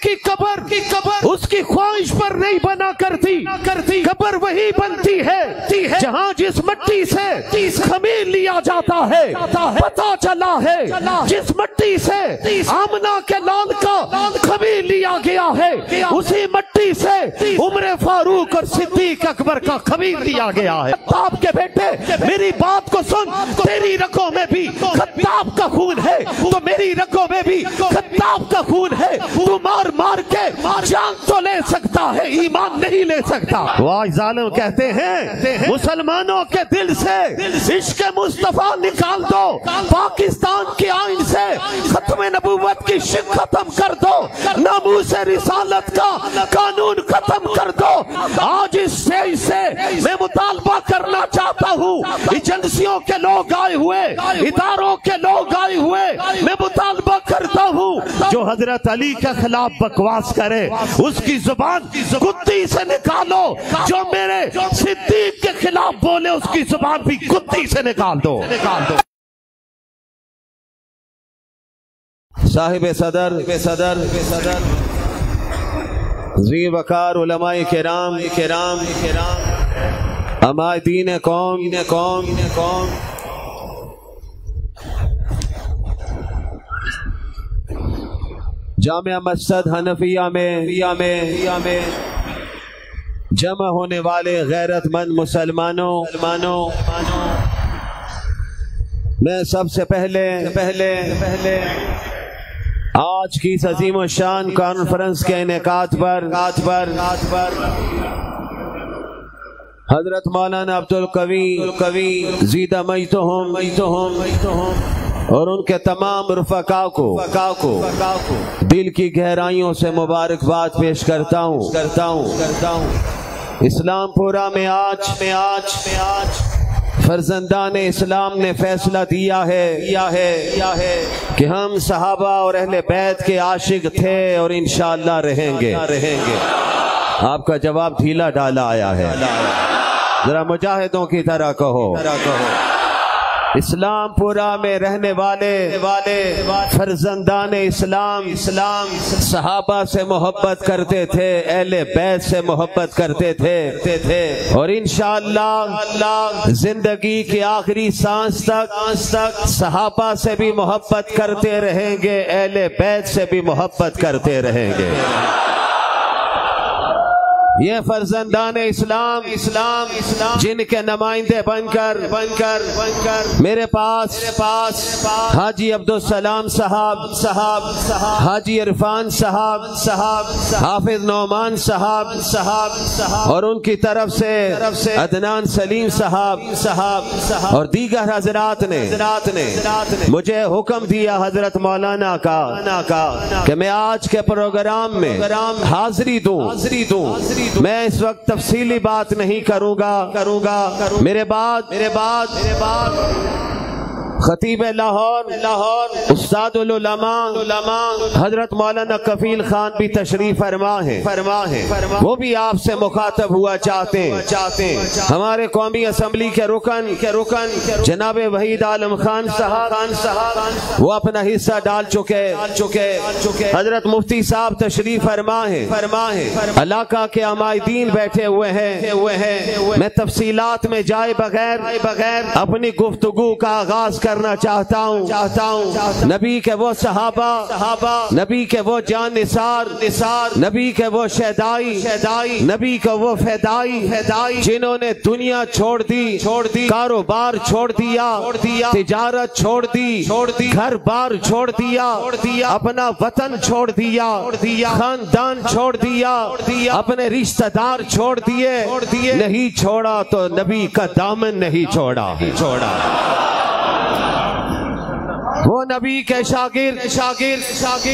کی قبر اس کی خواہش پر نہیں بنا کرتی، قبر وہی بنتی ہے جہاں جس مٹی سے خمیر لیا جاتا ہے۔ پتہ چلا ہے جس مٹی سے آمنہ کے لال کا خمیر لیا گیا ہے، اسی مٹی سے عمر فاروق اور صدیق اکبر کا خمیر لیا گیا ہے۔ خطاب کے بیٹے میری بات کو سن، تیری رگوں میں بھی خطاب کا خون ہے تو میری رگوں میں بھی خطاب کا خون ہے۔ تو مار مار کے جان تو لے سکتا ہے، ایمان نہیں لے سکتا۔ وہ آج ظالم کہتے ہیں مسلمانوں کے دل سے عشق مصطفیٰ نکال دو، پاکستان کے آئین سے ختم نبوت کی شک ختم کر دو، ناموس رسالت کا قانون ختم کر دو۔ آج اس سٹیج سے میں مطالبہ کرنا چاہتا ہوں، ایجنسیوں کے لوگ آئے ہوئے، اداروں کے لوگ آئے ہوئے، میں مطالبہ کرتا ہوں جو حضرت علی کے خلاف بکواس کرے اس کی زبان کتی سے نکالو، جو میرے صدیق کے خلاف بولے اس کی زبان بھی کتی سے نکال دو۔ صاحب صدر ذی وقار علماء کرام عمائدین قوم جامعہ مسجد حنفیہ میں جمع ہونے والے غیرت مند مسلمانوں، میں سب سے پہلے آج کی اس عظیم الشان کانفرنس کے انعقاد پر حضرت مولانا عبدالقوی زیدہ مجدہم اور ان کے تمام رفقاء کو دل کی گہرائیوں سے مبارکباد پیش کرتا ہوں۔ اسلام پورا میں آج فرزندان اسلام نے فیصلہ دیا ہے کہ ہم صحابہ اور اہل بیت کے عاشق تھے اور انشاءاللہ رہیں گے۔ آپ کا جواب ڈھیلا ڈالا آیا ہے، ذرا مجاہدوں کی طرح کہو۔ اسلام پورا میں رہنے والے فرزندان اسلام صحابہ سے محبت کرتے تھے، اہل بیت سے محبت کرتے تھے اور انشاءاللہ زندگی کی آخری سانس تک صحابہ سے بھی محبت کرتے رہیں گے، اہل بیت سے بھی محبت کرتے رہیں گے۔ یہ فرزندان اسلام جن کے نمائندے بن کر میرے پاس حاجی عبدالسلام صاحب، حاجی عرفان صاحب، حافظ نعمان صاحب اور ان کی طرف سے عدنان سلیم صاحب اور دیگر حضرات نے مجھے حکم دیا حضرت مولانا کا کہ میں آج کے پروگرام میں حاضری دوں۔ میں اس وقت تفصیلی بات نہیں کروں گا، میرے بعد خطیب لاہور استاد العلماء حضرت مولانا کفیل خان بھی تشریف فرما ہیں، وہ بھی آپ سے مخاطب ہوا چاہتے ہیں۔ ہمارے قومی اسمبلی کے رکن جناب وحید عالم خان صاحب وہ اپنا حصہ ڈال چکے۔ حضرت مفتی صاحب تشریف فرما ہیں، علاقہ کے عمائدین بیٹھے ہوئے ہیں۔ میں تفصیلات میں جائے بغیر اپنی گفتگو کا آغاز کرنا چاہتا ہوں۔ نبی کے وہ صحابہ، نبی کے وہ جان نثار، نبی کے وہ شہدائی، نبی کے وہ فدائی جنہوں نے دنیا چھوڑ دی، کاروبار چھوڑ دیا، تجارت چھوڑ دی، گھر بار چھوڑ دیا، اپنا وطن چھوڑ دیا، خاندان چھوڑ دیا، اپنے رشتہ دار چھوڑ دیے، نہیں چھوڑا تو نبی کا دامن نہیں چھوڑا۔ وہ نبی کے شاگرد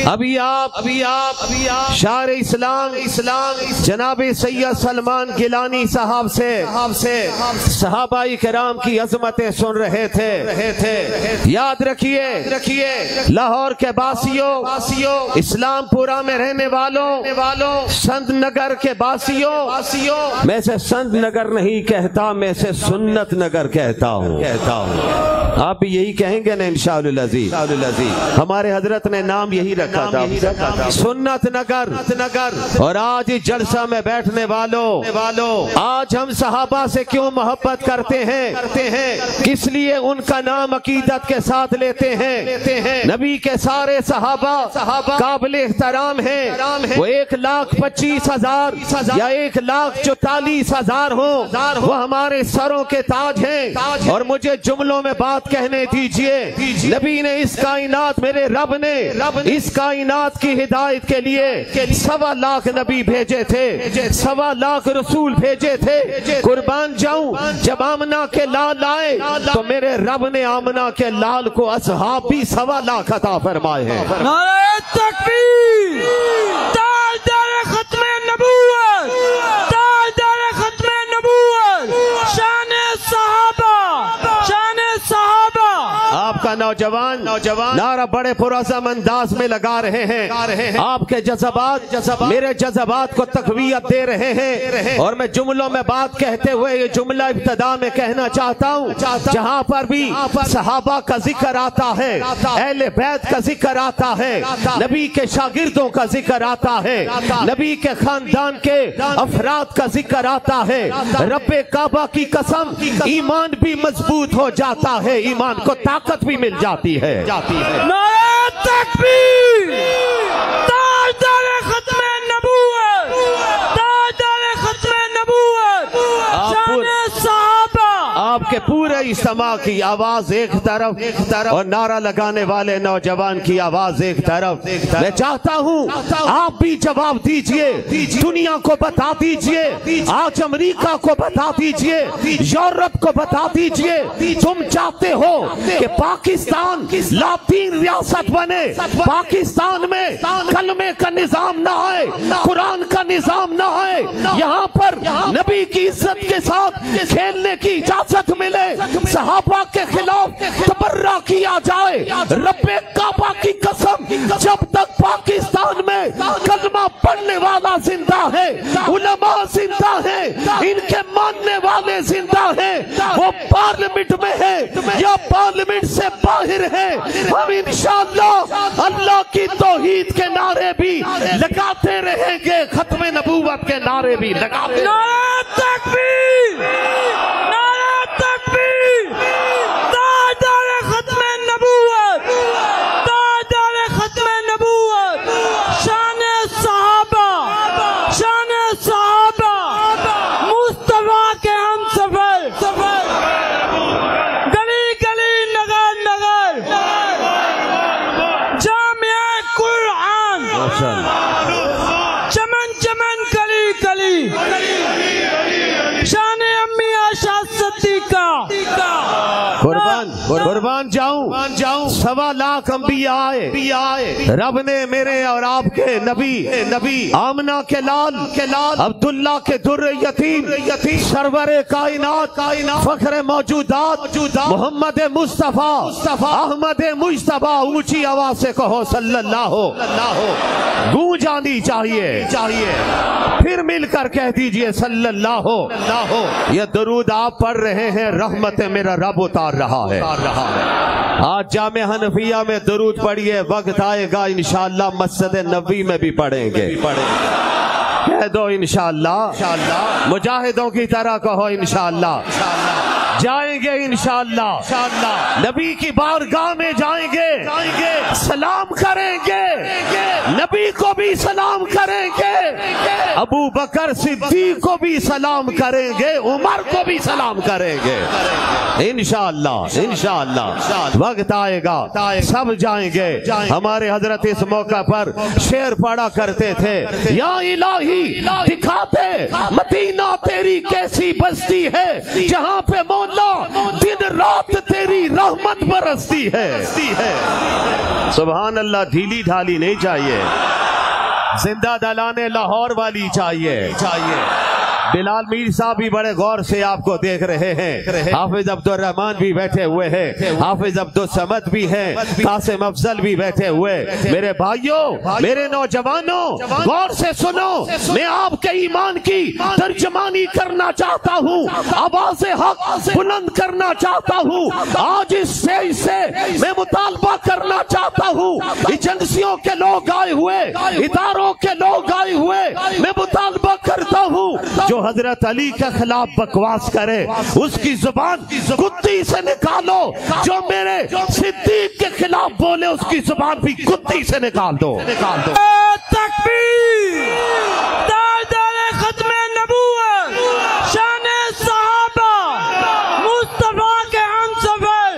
ابھی آپ شاعر اسلام جناب سید سلمان گیلانی صاحب سے صحابہ کرام کی عظمتیں سن رہے تھے۔ یاد رکھیے لاہور کے باسیوں، اسلام پورا میں رہنے والوں، سند نگر کے باسیوں، میں سے سند نگر نہیں کہتا، میں سے سنت نگر کہتا ہوں۔ آپ بھی یہی کہیں گے نا انشاءاللہ العزیز؟ ہمارے حضرت نے نام یہی رکھا تھا، سنت نگر۔ اور آج اس جلسہ میں بیٹھنے والوں، آج ہم صحابہ سے کیوں محبت کرتے ہیں؟ کس لیے ان کا نام عقیدت کے ساتھ لیتے ہیں؟ نبی کے سارے صحابہ قابل احترام ہیں، وہ 1,25,000 یا 1,44,000 ہوں، وہ ہمارے سروں کے تاج ہیں۔ اور مجھے جملوں میں بات کہنے دیجئے، نبی نے اس کائنات، میرے رب نے اس کائنات کی ہدایت کے لیے 1.25 لاکھ نبی بھیجے تھے، 1.25 لاکھ رسول بھیجے تھے۔ قربان جاؤں، جب آمنہ کے لال آئے تو میرے رب نے آمنہ کے لال کو اصحاب بھی 1.25 لاکھ عطا فرمائے ہیں۔ نعرہ تکبیر، تاجدار ختم نبوت، تاجدار ختم نبوت، شان صحابہ، شان صحابہ۔ آپ کا نوجوان نعرہ بڑے پرعزم انداز میں لگا رہے ہیں، آپ کے جذبات میرے جذبات کو تقویت دے رہے ہیں۔ اور میں جملوں میں بات کہتے ہوئے یہ جملہ ابتدا میں کہنا چاہتا ہوں، جہاں پر بھی صحابہ کا ذکر آتا ہے، اہل بیت کا ذکر آتا ہے، نبی کے شاگردوں کا ذکر آتا ہے، نبی کے خاندان کے افراد کا ذکر آتا ہے، رب کعبہ کی قسم ایمان بھی مضبوط ہو جاتا ہے، ایمان کو طاقت بھی مل جاتی ہے۔ نعرہ تکبیر، تاجدار ختم نبوت، تاجدار ختم نبوت، شان صحابہ۔ آپ کے پورے اجتماع کی آواز ایک طرف اور نعرہ لگانے والے نوجوان کی آواز ایک طرف۔ میں چاہتا ہوں آپ بھی جواب دیجئے، دنیا کو بتا دیجئے، آج امریکہ کو بتا دیجئے، یورپ کو بتا دیجئے، تم چاہتے ہو کہ پاکستان لاطین ریاست بنے، پاکستان میں کلمے کا نظام نہ آئے، قرآن کا نظام نہ آئے، یہاں پر نبی کی عزت کے ساتھ کھیلنے کی اجازت ملے، صحابہ کے خلاف تبرہ کیا جائے، رب کعبہ کی قسم جب تک پاکستان میں کلمہ پڑھنے والا زندہ ہے، علماء زندہ ہیں، ان کے ماننے والے زندہ ہیں، وہ پارلیمنٹ میں ہے یا پارلیمنٹ سے باہر ہے، ہم انشاءاللہ اللہ کی توحید کے نعرے بھی لگاتے رہیں گے، ختم نبوت کے نعرے بھی لگاتے رہیں گے۔ نعرہ تکبیر، نعرہ تکبیر، تاجدار ختم نبوت، تاجدار ختم نبوت، شان صحابہ، شان صحابہ، مصطفیٰ کے ہم سفر، گلی گلی نگر نگر، جامعہ قرآن، چمن چمن کلی کلی، شان امی آشا صدیقہ۔ قربان جاؤں، 1.25 لاکھ انبیاء آئے، رب نے میرے اور آپ کے نبی آمنہ کے لال عبداللہ کے در یتیم، سرور کائنات، فخر موجودات، محمد مصطفیٰ احمد مجتبیٰ، اونچی آواز سے کہو صلی اللہ، گونج آنی چاہیے، پھر مل کر کہہ دیجئے صلی اللہ۔ یہ درود آپ پڑھ رہے ہیں، رحمت میرا رب اتار رہا ہے۔ آج جامع حنفیہ میں درود پڑھیے، وقت آئے گا انشاءاللہ مسجد نبوی میں بھی پڑھیں گے، کہہ دو انشاءاللہ، مجاہدوں کی طرح کہو انشاءاللہ، جائیں گے انشاءاللہ، نبی کی بارگاہ میں جائیں گے، سلام کریں گے، نبی کو بھی سلام کریں گے، ابو بکر صدیق کو بھی سلام کریں گے، عمر کو بھی سلام کریں گے انشاءاللہ، وقت آئے گا سب جائیں گے۔ ہمارے حضرت اس موقع پر شعر پڑھا کرتے تھے، یا الہی دکھاتے مدینہ تیری کیسی بستی ہے، جہاں پہ مولا دن رات تیری رحمت برستی ہے۔ سبحان اللہ، ڈھیلی ڈھالی نہیں چاہیے، زندہ دلانے لاہور والی چاہیے، بلال میر صاحب بھی بڑے غور سے آپ کو دیکھ رہے ہیں، حافظ عبدالرحمان بھی بیٹھے ہوئے ہیں، حافظ عبدالصمد بھی ہیں، قاسم افضل بھی بیٹھے ہوئے۔ میرے بھائیوں، میرے نوجوانوں، غور سے سنو، میں آپ کے ایمان کی ترجمانی کرنا چاہتا ہوں، آواز حق بلند کرنا چاہتا ہوں۔ آج اس اسٹیج سے میں مطالبہ کرنا چاہتا ہوں، ایجنسیوں کے لوگ آئے ہوئے، اداروں کے لوگ آئے ہوئے، میں مطالبہ کرتا ہوں جو حضرت علی کے خلاف بکواس کرے اس کی زبان کتی سے نکالو، جو میرے صدیق کے خلاف بولے اس کی زبان بھی کتی سے نکال دو۔ تکبیر، تاجدار ختم نبوت، شان صحابہ، مصطفیٰ کے ہم سفر،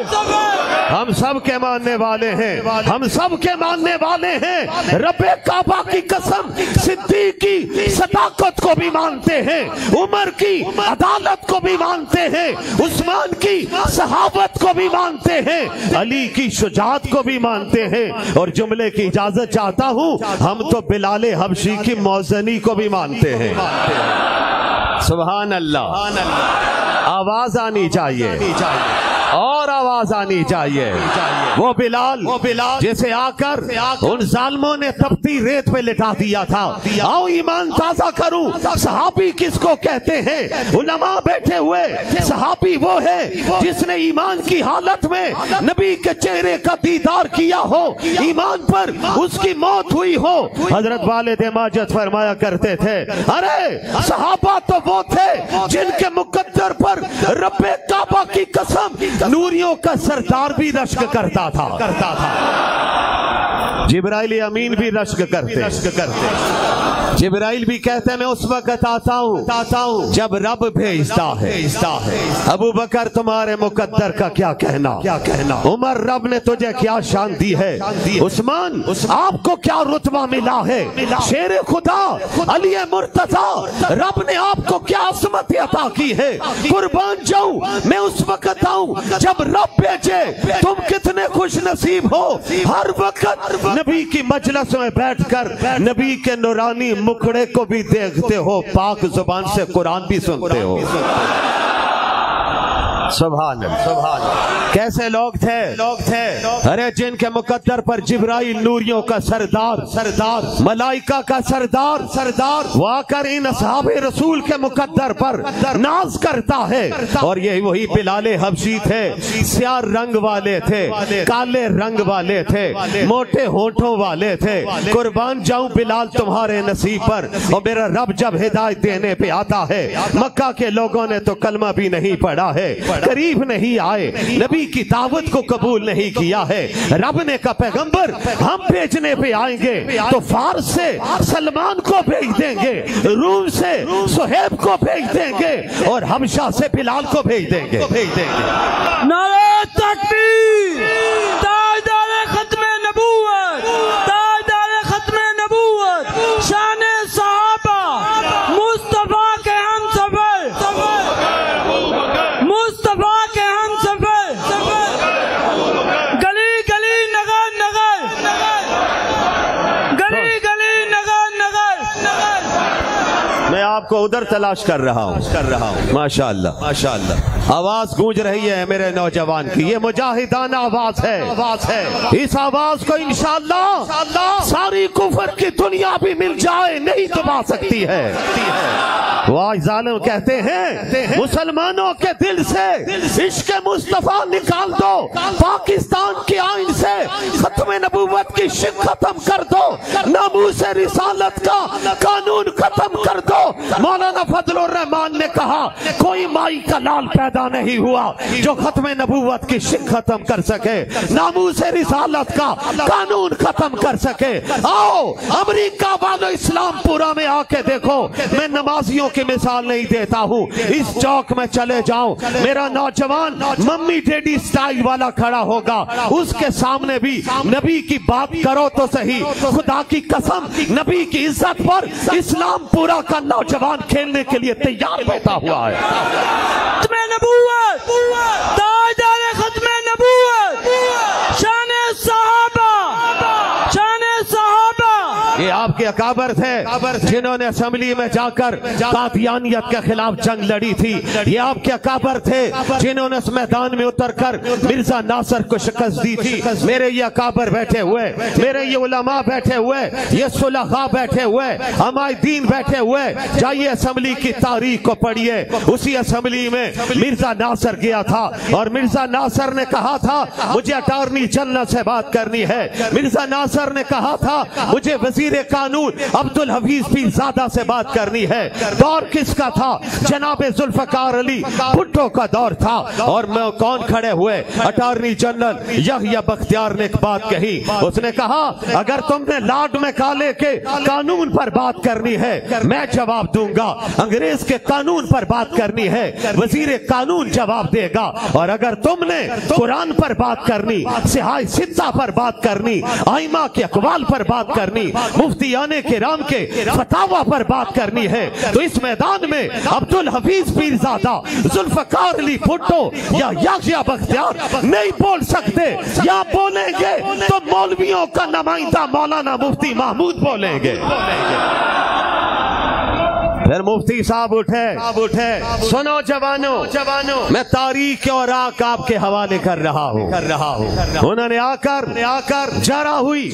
ہم سب کے ماننے والے ہیں، ہم سب کے ماننے والے ہیں۔ رب کعبہ کی قسم، صدیق کی صداقت کو بھی مانتے ہیں، عمر کی عدالت کو بھی مانتے ہیں، عثمان کی صحابت کو بھی مانتے ہیں، علی کی شجاعت کو بھی مانتے ہیں، اور جملے کی اجازت چاہتا ہوں، ہم تو بلال حبشی کی موزنی کو بھی مانتے ہیں۔ سبحان اللہ، آواز آنی چاہیے اور آواز آنی چاہیے۔ وہ بلال جسے آ کر ان ظالموں نے تپتی ریت پہ لٹا دیا تھا، آؤ ایمان تازہ کروں۔ صحابی کس کو کہتے ہیں؟ علماء بیٹھے ہوئے، صحابی وہ ہے جس نے ایمان کی حالت میں نبی کے چہرے کا دیدار کیا ہو، ایمان پر اس کی موت ہوئی ہو۔ حضرت والد ماجد فرمایا کرتے تھے، ارے صحابہ تو وہ تھے جن کے مقدر پر رب کعبہ کی قسم نوریوں کا سردار بھی رشک کرتا تھا، جبرائیل امین بھی رشک کرتے، جبرائیل بھی کہتے ہیں میں اس وقت آتا ہوں جب رب بھیجتا ہے۔ ابو بکر تمہارے مقدر کا کیا کہنا، عمر رب نے تجھے کیا شان دی ہے، عثمان آپ کو کیا رتبہ ملا ہے، شیر خدا علی مرتضی رب نے آپ کو کیا عظمت عطا کی ہے۔ قربان جاؤں میں اس وقت آؤں جب رب بھیجے، تم کتنے خوش نصیب ہو، ہر وقت نبی کی مجلس میں بیٹھ کر نبی کے نورانی مکڑے کو بھی دیکھتے ہو، پاک زبان سے قرآن بھی سنتے ہو۔ سبحان اللہ، کیسے لوگ تھے، ارے جن کے مقدر پر جبرائیل نوریوں کا سردار، ملائکہ کا سردار وہ آ کر ان اصحاب رسول کے مقدر پر ناز کرتا ہے۔ اور یہ وہی بلال حبشی تھے، سیاہ رنگ والے تھے، کالے رنگ والے تھے، موٹے ہونٹوں والے تھے۔ قربان جاؤں بلال تمہارے نصیب پر، اور میرا رب جب ہدایت دینے پہ آتا ہے، مکہ کے لوگوں نے تو کلمہ بھی نہیں پڑھا ہے، قریب نہیں آئے، نبی کی دعوت کو قبول نہیں کیا ہے۔ رب نے کہا پیغمبر ہم بھیجنے پہ آئیں گے تو فارس سے سلمان کو بھیج دیں گے، روم سے صہیب کو بھیج دیں گے، اور حبشہ سے بلال کو بھیج دیں گے۔ نعرہ تکبیر، تاجدار ختم نبوت، تاجدار ختم نبوت، شان صحابہ، مصطفیٰ کے ہم سفر، مصطفیٰ کے ہم سفر، گلی گلی نگر نگر، گلی گلی نگر نگر۔ میں آپ کو ادھر تلاش کر رہا ہوں، ماشاءاللہ آواز گونج رہی ہے میرے نوجوان کی، یہ مجاہدانہ آواز ہے۔ اس آواز کو انشاءاللہ ساری کفر کی دنیا بھی مل جائے نہیں دبا سکتی ہے۔ وہ آج ظالم کہتے ہیں مسلمانوں کے دل سے عشق مصطفیٰ نکال دو، پاکستان کے آئین سے ختم نبوت کی شک ختم کر دو، ناموس رسالت کا قانون ختم کر دو۔ مولانا فضل الرحمان نے کہا کوئی مائی کا لال پیدا نہیں ہوا جو ختم نبوت کی شک ختم کر سکے، ناموس رسالت کا قانون ختم کر سکے۔ آؤ امریکہ والو اسلام پورا میں آ کے دیکھو، میں نمازیوں کی مثال نہیں دیتا ہوں، اس چوک میں چلے جاؤ، میرا نوجوان ممی ڈیڈی سٹائل والا کھڑا ہوگا، اس کے سامنے بھی نبی کی بات کرو تو صحیح، خدا کی قسم نبی کی عزت پر اسلام پورا کا نوجوان کھیلنے کے لیے تیار بیٹھا ہوا ہے۔ ختم نبوت، تاجدار ختم نبوت، شان صحابہ، شان صحابہ۔ یہ آپ آپ کے اکابر تھے جنہوں نے اسمبلی میں جا کر قادیانیت کے خلاف جنگ لڑی تھی. یہ آپ کے اکابر تھے جنہوں نے اس میدان میں اتر کر مرزا ناصر کو شکست دی تھی. میرے یہ اکابر بیٹھے ہوئے, میرے یہ علماء بیٹھے ہوئے, یہ صلحاء بیٹھے ہوئے, عمائدین بیٹھے ہوئے, جائیے اسمبلی کی تاریخ کو پڑھیے. اسی اسمبلی میں مرزا ناصر گیا تھا اور مرزا ناصر نے کہا تھا مجھے اٹارنی جنرل سے بات کرنی ہے. مرزا ناصر نے کہا تھا مجھے وزیر قانون عبدالحفیظ پیرزادہ سے بات کرنی ہے. دور کس کا تھا؟ جناب ذوالفقار علی بھٹو کا دور تھا. اور میں کون کھڑے ہوئے؟ اٹارنی جنرل یحییٰ بختیار نے ایک بات کہی. اس نے کہا اگر تم نے لارڈ میکالے کے قانون پر بات کرنی ہے میں جواب دوں گا, انگریز کے قانون پر بات کرنی ہے وزیر قانون جواب دے گا, اور اگر تم نے قرآن پر بات کرنی, صحاح ستہ پر بات کرنی, ائمہ کے اقوال پر بات کرنی, مفتیان کرام کے فتاوی پر بات کرنی ہے تو اس میدان میں عبدالحفیظ پیرزادہ, ذوالفقار علی بھٹو یا یحییٰ بختیار نہیں بول سکتے. یا بولیں گے تو مولویوں کا نمائندہ مولانا مفتی محمود بولیں گے. پھر مفتی صاحب اٹھے, سنو جوانوں, میں تاریخ اور آپ کے حوالے کر رہا ہوں. انہوں نے آ کر جرا ہوئی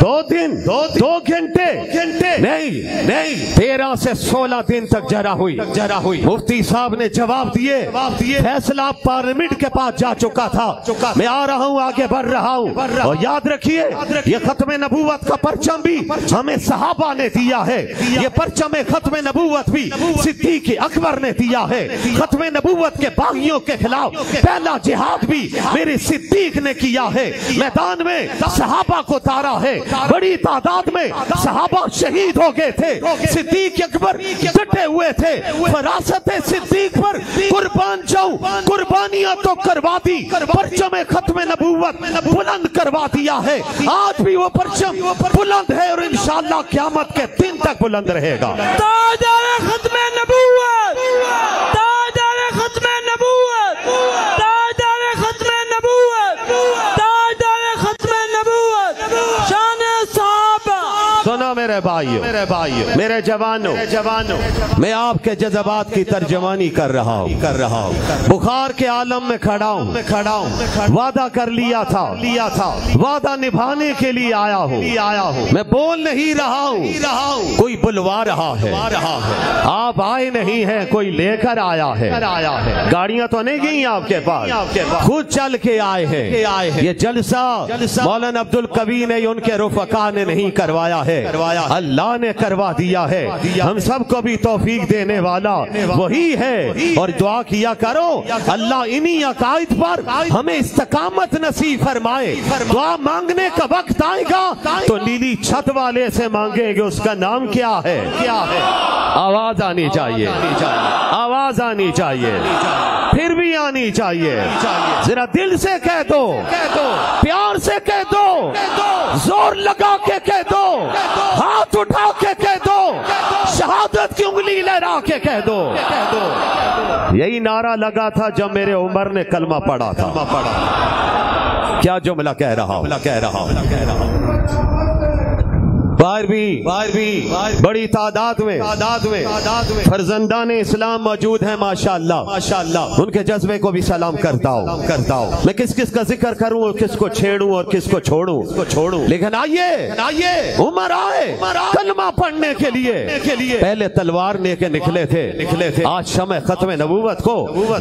2 دن 2 گھنٹے نہیں 13 سے 16 دن تک جرا ہوئی. مفتی صاحب نے جواب دیے. فیصلہ پارلیمنٹ کے پاس جا چکا تھا. میں آ رہا ہوں, آگے بڑھ رہا ہوں. اور یاد رکھیے یہ ختم نبوت کا پرچم بھی ہمیں صحابہ نے دیا ہے. یہ پرچم ختم نبوت بھی صدیق اکبر نے دیا ہے. ختم نبوت کے باغیوں کے خلاف پہلا جہاد بھی میرے صدیق نے کیا ہے. میدان میں صحابہ کو تارا ہے, بڑی تعداد میں صحابہ شہید ہو گئے تھے. صدیق اکبر ڈٹے ہوئے تھے. فراست صدیق پر قربان جاؤں, قربانیاں تو کروا دی, پرچم ختم نبوت بلند کروا دیا ہے. آج بھی وہ پرچم بلند ہے اور انشاءاللہ قیامت کے دن تک بلند رہے گا. تاجدار ختم نبوت, تاجدار ختم نبوت, تاجدار ختم نبوت, تاجدار ختم نبوت, شان صحابہ. سنو میرے بھائیو, میرے جوانوں, میں آپ کے جذبات کی ترجمانی کر رہا ہوں. بخار کے عالم میں کھڑا ہوں. وعدہ کر لیا تھا, وعدہ نبھانے کے لیے آیا ہوں. میں بول نہیں رہا ہوں, کوئی بلوا رہا ہے. آپ آئے نہیں ہیں, کوئی لے کر آیا ہے. گاڑیاں تو نہیں گئی آپ کے پاس, خود چل کے آئے ہیں. یہ جلسہ مولانا عبدالقوی نے ان کے رفقا نے نہیں کروایا ہے, اللہ نے کروا دیا ہے. ہم سب کو بھی توفیق دینے والا وہی ہے. اور دعا کیا کرو اللہ انہی عقائد پر ہمیں استقامت نصیب فرمائے. دعا مانگنے کا وقت آئے گا تو نیلی چھت والے سے مانگیں گے, اس کا نام کیا ہے؟ آواز آنی چاہیے, آواز آنی چاہیے, پھر بھی آنی چاہیے. ذرا دل سے کہہ دو, پیار سے کہہ دو, زور لگا کے کہہ دو, ہاتھ اٹھا کے کہہ دو, شہادت کی انگلی لہرا کے کہہ دو. یہی نعرہ لگا تھا جب میرے عمر نے کلمہ پڑھا تھا. کیا جملہ کہہ رہا ہوں. باہر بھی بڑی تعداد میں فرزندان اسلام موجود ہیں ماشاءاللہ. ان کے جذبے کو بھی سلام کرتا ہوں. میں کس کا ذکر کروں اور کس کو چھیڑوں اور کس کو چھوڑوں. لیکن آئیے عمر آئے کلمہ پڑھنے کے لیے. پہلے تلوار لے کے نکلے تھے, آج شمع ختم نبوت کو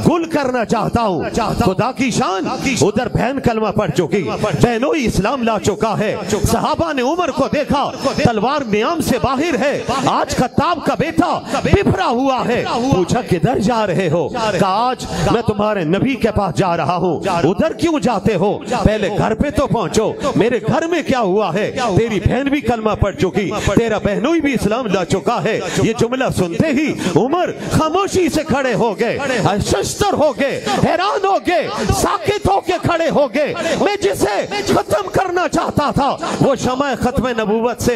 گل کرنا چاہتا ہوں. خدا کی شان, ادھر بہن کلمہ پڑھ چکی, بہنوئی اسلام لا چکا ہے. صحابہ نے عمر کو دیکھا, تلوار نیام سے باہر ہے. آج خطاب کا بیٹا بفرا ہوا ہے. پوچھا کدھر جا رہے ہو؟ کہا آج میں تمہارے نبی کے پاس جا رہا ہوں. ادھر کیوں جاتے ہو؟ پہلے گھر پہ تو پہنچو. میرے گھر میں کیا ہوا ہے؟ تیری بہن بھی کلمہ پڑھ چکی, تیرا بہنوئی بھی اسلام لا چکا ہے. یہ جملہ سنتے ہی عمر خاموشی سے کھڑے ہو گئے, ششتر ہو گئے, حیران ہو گئے, ساکت ہو کے کھڑے ہو گئے. میں جسے ختم کرنا چاہتا تھا وہ شمع ختم نبوت سے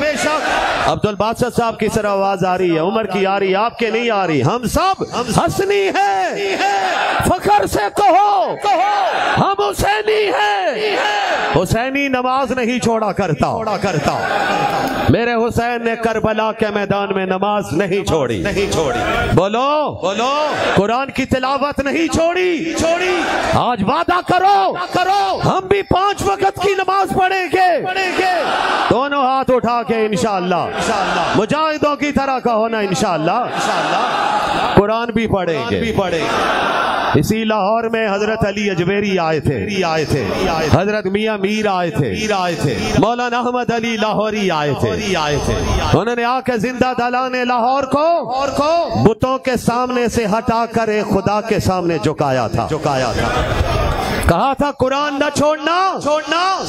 بے شک۔ عبد الباسط صاحب کی طرح آواز آ رہی ہے، عمر کی آ رہی ہے، آپ کے نہیں آ رہی۔ ہم سب حسنی ہے، فخر سے کہو ہم حسینی ہیں۔ حسینی نماز نہیں چھوڑا کرتا، میرے حسین نے کربلا کے میدان میں نماز نہیں چھوڑی، بولو بولو، قرآن کی تلاوت نہیں چھوڑی۔ آج وعدہ کرو ہم بھی 5 وقت کی نماز پڑھیں گے، دونوں ہاتھ اٹھا کے انشاءاللہ، مجاہدوں کی طرح کہو نا انشاءاللہ، قرآن بھی پڑھیں گے۔ اسی لاہور میں حضرت علی اجمیری آئے تھے، حضرت میاں میر آئے تھے، مولانا احمد علی لاہوری آئے تھے۔ انہوں نے آ کے زندہ دلانے لاہور کو بتوں کے سامنے سے ہٹا کر ایک خدا کے سامنے جھکایا تھا، کہا تھا قرآن نہ چھوڑنا،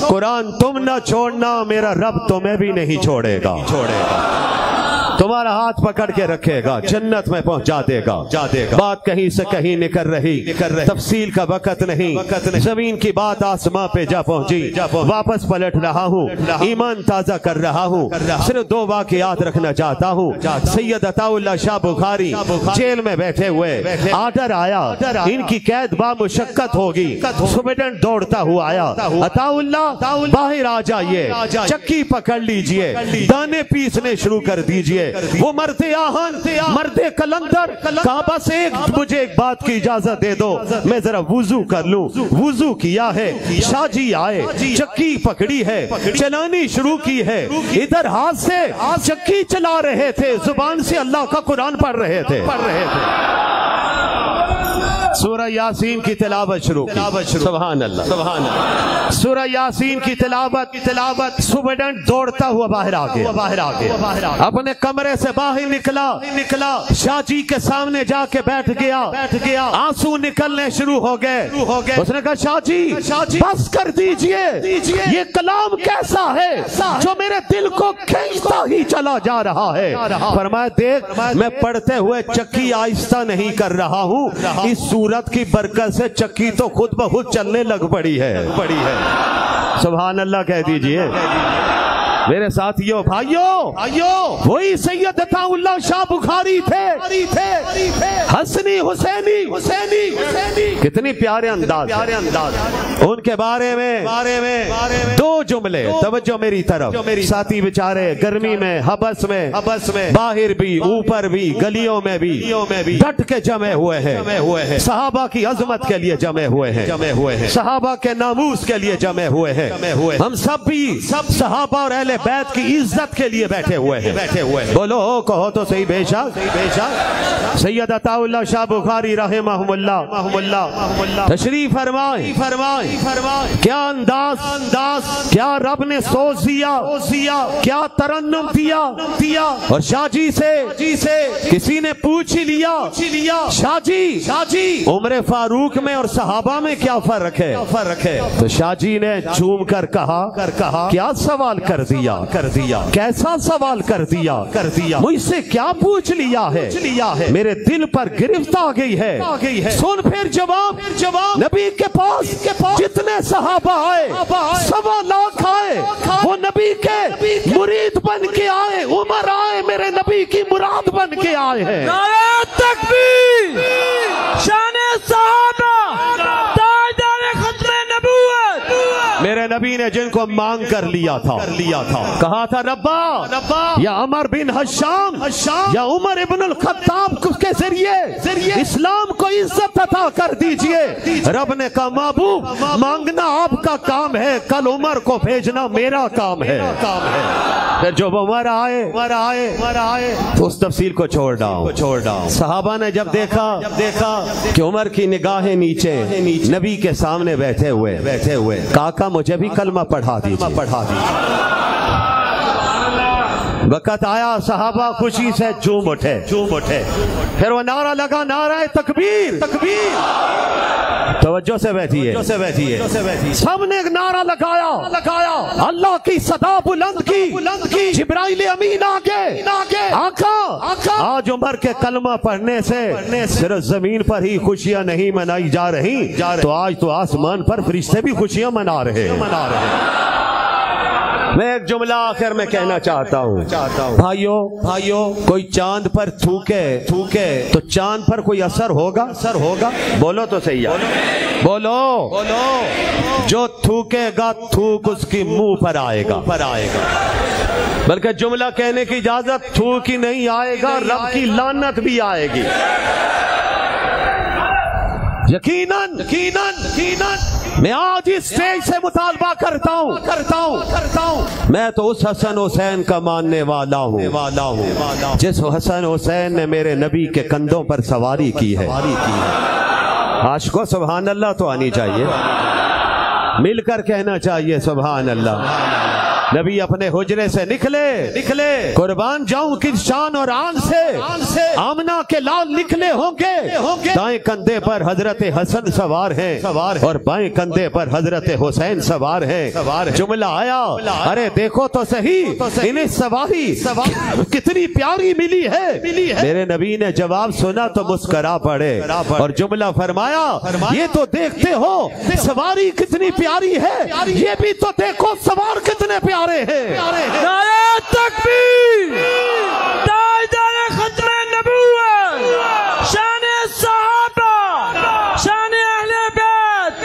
قرآن تم نہ چھوڑنا، میرا رب تمہیں بھی نہیں چھوڑے گا، تمہارا ہاتھ پکڑ کے رکھے گا، جنت میں پہنچا دے گا۔ بات کہیں سے کہیں نکل رہی، تفصیل کا وقت نہیں، زمین کی بات آسمان پہ جا پہنچی، واپس پلٹ رہا ہوں، ایمان تازہ کر رہا ہوں۔ صرف 2 واقعات رکھنا چاہتا ہوں۔ سید عطا اللہ شاہ بخاری جیل میں بیٹھے ہوئے، آرڈر آیا ان کی قید بامشقت ہوگی، سپرڈنٹ دوڑتا ہوا آیا، عطا اللہ باہر آ جائیے، چکی پکڑ لیجئے، دانے پیسنے شروع کر دیجئے۔ وہ مرد آہن، مرد کلندر کہا بس مجھے ایک بات کی اجازت دے دو، میں ذرا وضو کر لوں۔ وضو کیا ہے، شاہ جی آئے، چکی پکڑی ہے، چلانی شروع کی ہے، ادھر ہاتھ سے چکی چلا رہے تھے، زبان سے اللہ کا قرآن پڑھ رہے تھے۔ سورہ یاسین کی تلاوت شروع کی، سبحان اللہ، سورہ یاسین کی تلاوت، سپرڈنٹ دوڑتا ہوا باہر آ گیا، اپنے کمرے سے باہر نکلا، شاہ جی کے سامنے جا کے بیٹھ گیا، آنسو نکلنے شروع ہو گئے۔ اس نے کہا شاہ جی بس کر دیجئے، یہ کلام کیسا ہے جو میرے دل کو کھینچتا ہی چلا جا رہا ہے۔ فرمایا دیکھ میں پڑھتے ہوئے چکی آہستہ نہیں کر رہا ہوں، اس سورت کی برکت سے چکی تو خود بخود چلنے لگ پڑی ہے۔ سبحان اللہ کہہ دیجئے میرے ساتھیوں، بھائیوں، وہی سید عطا اللہ شاہ بخاری تھے، حسنی حسینی، کتنی پیارے انداز، ان کے بارے میں 2 جملے، توجہ میری طرف، ساتھی بیچارے گرمی میں، حبس میں، باہر بھی، اوپر بھی، گلیوں میں بھی ڈٹ کے جمع ہوئے ہیں، صحابہ کی عظمت کے لیے جمع ہوئے ہیں، صحابہ کے ناموس کے لیے جمع ہوئے ہیں۔ ہم سب بھی صحابہ اور اہل بیت کی عزت کے لیے بیٹھے ہوئے ہیں، بولو کہو تو صحیح بے شک۔ سید عطا اللہ شاہ بخاری رحمہ اللہ تشریف فرمائیں، کیا انداز، کیا رب نے سوچ دیا، کیا ترنم دیا۔ اور شاہ جی سے کسی نے پوچھ لیا شاہ جی عمر فاروق میں اور صحابہ میں کیا فرق ہے؟ تو شاہ جی نے چوم کر کہا کیا سوال کر دیا، کیسا سوال کر دیا، مجھ سے کیا پوچھ لیا ہے، میرے دل پر گرفت آ گئی ہے۔ سن پھر جواب، نبی کے پاس جتنے صحابہ آئے 1.25 لاکھ آئے، وہ نبی کے مرید بن کے آئے، عمر آئے میرے نبی کی مراد بن کے آئے ہیں۔ نعرہ تکبیر، شان صحابہ، تاجدار ختم نبوت۔ میرے نبی نے جن کو مانگ کر لیا تھا، کہا تھا ربا یا عمر بن حشام یا عمر ابن الخطاب کے ذریعے اسلام کو عزت عطا کر دیجئے۔ رب نے کہا محبوب مانگنا آپ کا کام ہے، کل عمر کو بھیجنا میرا کام ہے۔ پھر جب عمر آئے تو اس تفصیل کو چھوڑ ڈاؤں۔ صحابہ نے جب دیکھا کہ عمر کی نگاہیں نیچے نبی کے سامنے بیٹھے ہوئے، کاکا مجھے بھی کلمہ پڑھا دیجئے۔ وقت آیا صحابہ خوشی سے جھوم اٹھے، پھر وہ نعرہ لگا، نعرہ تکبیر۔ توجہ سے بیٹھیے، سب نے ایک نعرہ لگایا، اللہ کی صدا بلند کی، جبرائیل امین آگے، آقا آج عمر کے کلمہ پڑھنے سے صرف زمین پر ہی خوشیاں نہیں منائی جا رہی، تو آج تو آسمان پر فرشتے بھی خوشیاں منا رہے ہیں۔ میں ایک جملہ آخر میں کہنا چاہتا ہوں بھائیو کوئی چاند پر تھوکے تو چاند پر کوئی اثر ہوگا؟ بولو تو صحیح ہے، بولو جو تھوکے گا تھوک اس کی منہ پر آئے گا، بلکہ جملہ کہنے کی اجازت تھوک ہی نہیں آئے گا، رب کی لعنت بھی آئے گی یقیناً۔ میں آج اس اسٹیج سے مطالبہ کرتا ہوں، میں تو اس حسن حسین کا ماننے والا ہوں جس حسن حسین نے میرے نبی کے کندھوں پر سواری کی ہے۔ عاشقوں سبحان اللہ تو آنی چاہیے، مل کر کہنا چاہیے سبحان اللہ۔ نبی اپنے حجرے سے نکلے، قربان جاؤں کس شان اور آن سے آمنہ کے لال نکلے ہوں گے، دائیں کندھے پر حضرت حسن سوار ہیں اور بائیں کندھے پر حضرت حسین سوار ہیں۔ جملہ آیا ارے دیکھو تو صحیح انہیں سواری کتنی پیاری ملی ہے۔ میرے نبی نے جواب سنا تو مسکرا پڑے اور جملہ فرمایا یہ تو دیکھتے ہو سواری کتنی پیاری ہے، یہ بھی تو دیکھو سوار کتنے پیارے ہیں۔ نعرہ تکبیر، تاجدار ختم نبوت، شان صحابہ، شان اہل بیت،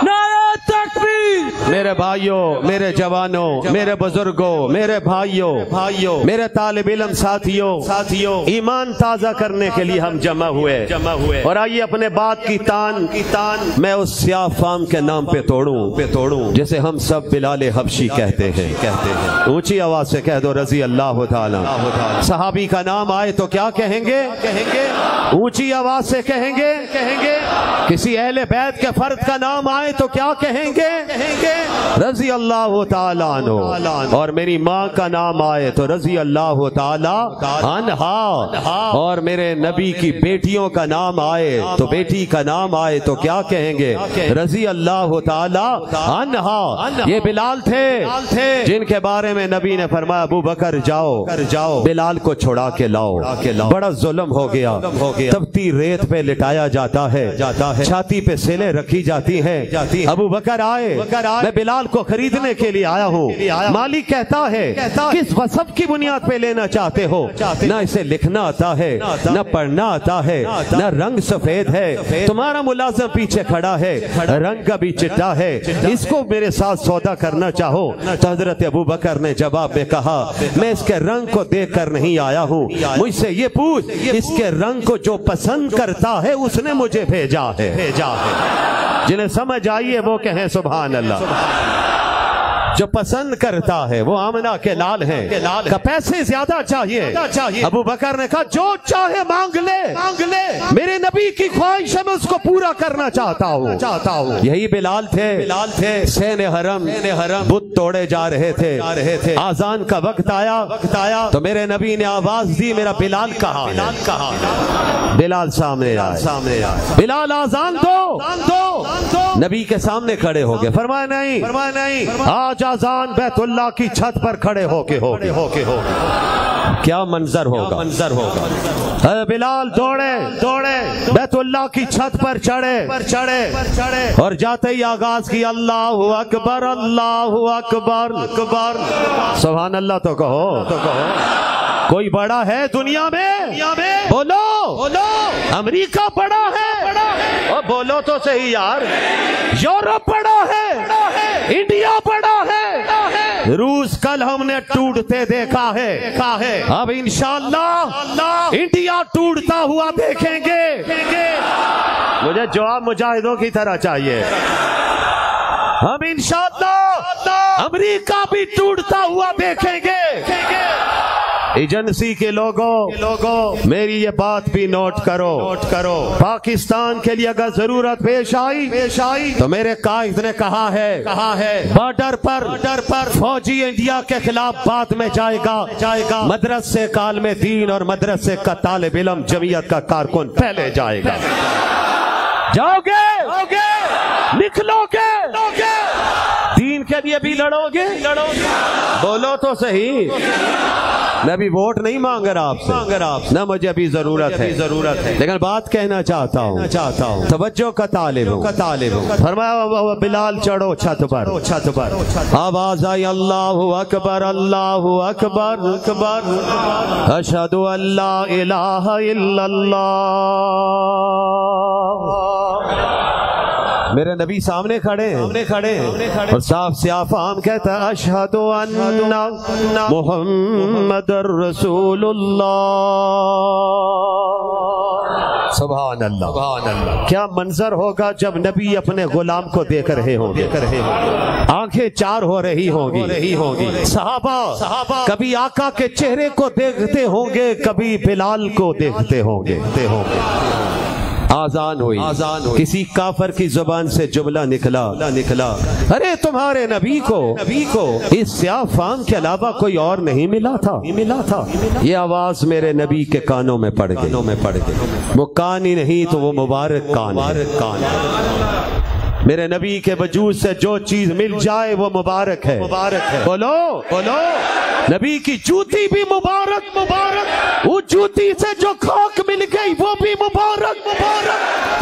نعرہ تکبیر۔ میرے بھائیوں، میرے جوانوں، میرے بزرگوں، میرے بھائیوں، میرے طالب علم ساتھیوں، ایمان تازہ کرنے کے لیے ہم جمع ہوئے اور آئیے اپنے بات کی تان میں اس سیاہ فام کے نام پہ توڑوں جسے ہم سب بلال حبشی کہتے ہیں۔ اونچی آواز سے کہہ دو رضی اللہ تعالی۔ صحابی کا نام آئے تو کیا کہیں گے؟ اونچی آواز سے کہیں گے۔ کسی اہل بیت کے فرد کا نام آئے تو کیا کہیں گے؟ رضی اللہ تعالیٰ عنہ۔ اور میری ماں کا نام آئے تو رضی اللہ تعالیٰ عنہا، اور میرے نبی کی بیٹیوں کا نام آئے تو بیٹی کا نام آئے تو کیا کہیں گے؟ رضی اللہ تعالیٰ عنہا۔ یہ بلال تھے جن کے بارے میں نبی نے فرمایا ابو بکر جاؤ بلال کو چھڑا کے لاؤ، بڑا ظلم ہو گیا، تپتی ریت پہ لٹایا جاتا ہے، چھاتی پہ سلیں رکھی جاتی ہیں۔ ابو بکر آئے، میں بلال کو خریدنے کے لیے آیا ہوں۔ مالک کہتا ہے کس وصف کی بنیاد پہ لینا چاہتے ہو؟ نہ اسے لکھنا آتا ہے، نہ پڑھنا آتا ہے، نہ رنگ سفید ہے، تمہارا ملازم پیچھے کھڑا ہے رنگ کا بھی چٹا ہے، اس کو میرے ساتھ سودا کرنا چاہو؟ تو حضرت ابو بکر نے جواب میں کہا میں اس کے رنگ کو دیکھ کر نہیں آیا ہوں، مجھ سے یہ پوچھ اس کے رنگ کو جو پسند کرتا ہے اس نے مجھے بھیجا ہے۔ جنہیں سمجھ آئیے وہ کہیں سبحان اللہ۔ جو پسند کرتا ہے وہ آمنہ کے لال ہیں، کا پیسے زیادہ چاہیے۔ ابو بکر نے کہا جو چاہے مانگ لے، میرے نبی کی خواہش ہے میں اس کو پورا کرنا چاہتا ہوں۔ یہی بلال تھے سین حرم بت توڑے جا رہے تھے، آذان کا وقت آیا تو میرے نبی نے آواز دی میرا بلال کہاں ہے؟ بلال سامنے آئے، بلال آذان دو۔ نبی کے سامنے کھڑے ہو گئے، فرمایا نہیں آج آذان بیت اللہ کی چھت پر کھڑے ہو کے کیا منظر ہوگا۔ بلال دوڑے بیت اللہ کی چھت پر چڑھے اور جاتے ہی آغاز کی اللہ اکبر اللہ اکبر۔ سبحان اللہ تو کہو۔ کوئی بڑا ہے دنیا میں؟ بولو۔ امریکہ بڑا ہے؟ اور بولو تو صحیح یار۔ یورپ بڑا ہے؟ انڈیا بڑا ہے؟ روس کل ہم نے ٹوٹتے دیکھا ہے، اب انشاءاللہ انڈیا ٹوٹتا ہوا دیکھیں گے۔ مجھے جواب مجاہدوں کی طرح چاہیے۔ ہم انشاءاللہ امریکہ بھی ٹوٹتا ہوا دیکھیں گے۔ ایجنسی کے لوگوں میری یہ بات بھی نوٹ کرو، پاکستان کے لیے اگر ضرورت پیش آئی تو میرے قائد نے کہا ہے بارڈر پر فوجی انڈیا کے خلاف بات میں جائے گا، مدرسے کالم دین اور مدرسے کا طالب علم جمعیت کا کارکن پہلے جائے گا۔ جاؤ گے، نکلو گے، دین کے لیے بھی لڑو گے؟ بولو تو صحیح. میں بھی ووٹ نہیں مانگ رہا آپ سے، نہ مجھے ابھی ضرورت ہے، لیکن بات کہنا چاہتا ہوں، توجہ کا طالب ہوں. فرمایا بلال چڑھو چھت پر. آواز آئی اللہ اکبر اللہ اکبر اشہد ان لا الہ الا اللہ. میرے نبی سامنے کھڑے ہیں اور صاف صاف عام کہتا ہے اشہد ان محمد رسول اللہ. سبحان اللہ. کیا منظر ہوگا جب نبی اپنے غلام کو دیکھ رہے ہوں گے، آنکھیں چار ہو رہی ہوں گی. صحابہ کبھی آقا کے چہرے کو دیکھتے ہوں گے، کبھی بلال کو دیکھتے ہوں گے. آذان ہوئی، کسی کافر کی زبان سے جملہ نکلا، ارے تمہارے نبی کو اس سیاہ فام کے علاوہ کوئی اور نہیں ملا تھا. یہ آواز میرے نبی کے کانوں میں پڑ گئی. وہ کان ہی نہیں تو وہ مبارک کان ہے. میرے نبی کے وجود سے جو چیز مل جائے وہ مبارک ہے. بولو نبی کی جوتی بھی مبارک. وہ جوتی سے جو خاک مل گئی وہ بھی مبارک.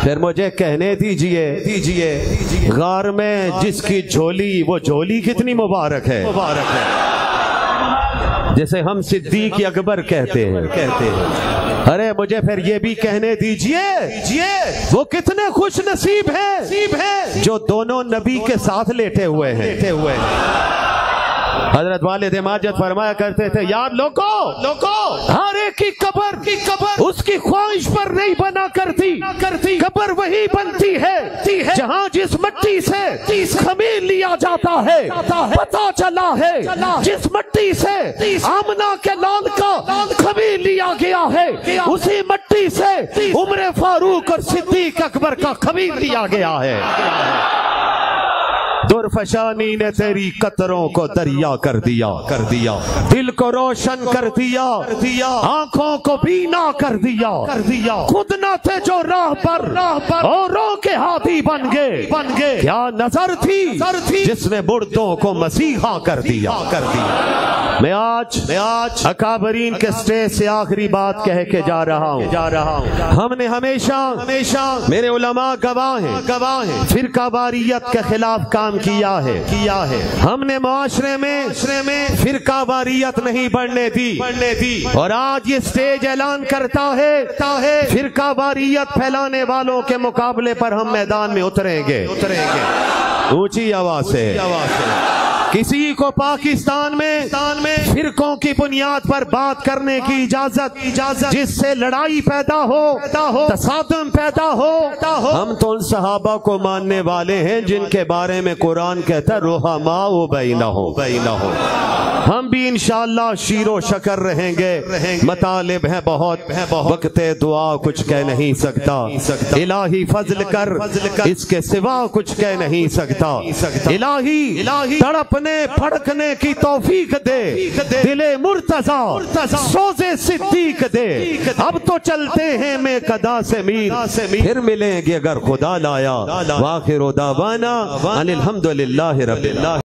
پھر مجھے کہنے دیجئے غار میں جس کی جھولی، وہ جھولی کتنی مبارک ہے، جسے ہم صدیق اکبر کہتے ہیں. ارے مجھے پھر یہ بھی کہنے دیجئے وہ کتنے خوش نصیب ہیں جو دونوں نبی کے ساتھ لیٹے ہوئے ہیں. حضرت والد ماجد فرمایا کرتے تھے یار لوگو ہر ایک کی قبر اس کی خواہش پر نہیں بنا کرتی. قبر وہی بنتی ہے جہاں جس مٹی سے خمیر لیا جاتا ہے. پتا چلا ہے جس مٹی سے آمنہ کے لال کا خمیر لیا گیا ہے، اسی مٹی سے عمر فاروق اور صدیق اکبر کا خمیر لیا گیا ہے. درفشانی نے تیری قطروں کو دریا کر دیا، دل کو روشن کر دیا، آنکھوں کو بینا کر دیا. خود نہ تھے جو راہ پر اوروں کے ہادی بن گئے. کیا نظر تھی جس نے مردوں کو مسیحا کر دیا. میں آج اکابرین کے سٹیج سے آخری بات کہہ کے جا رہا ہوں. ہم نے ہمیشہ میرے علماء گواہ ہیں فرقہ واریت کے خلاف کام کیا ہے. ہم نے معاشرے میں فرقہ واریت نہیں بڑھنے دی، اور آج یہ سٹیج اعلان کرتا ہے فرقہ واریت پھیلانے والوں کے مقابلے پر ہم میدان میں اتریں گے. اونچی آواز سے. کسی کو پاکستان میں فرقوں کی بنیاد پر بات کرنے کی اجازت جس سے لڑائی پیدا ہو، تصادم پیدا ہو. ہم تو ان صحابہ کو ماننے والے ہیں جن کے بارے میں قرآن کہتا ہے رحماء بینہم. ہم بھی انشاءاللہ شیر و شکر رہیں گے. مطالب ہیں بہت، وقت دعا کچھ کہہ نہیں سکتا. الہی فضل کر اس کے سوا کچھ کہہ نہیں سکتا. الہی تڑپنے پھڑکنے کی توفیق دے، دل مرتضی سوزے صدیق دے. اب تو چلتے ہیں میں قدا سے میر، پھر ملیں گے اگر خدا لایا. وآخر دعوانا ان الحمدللہ رب العالمین.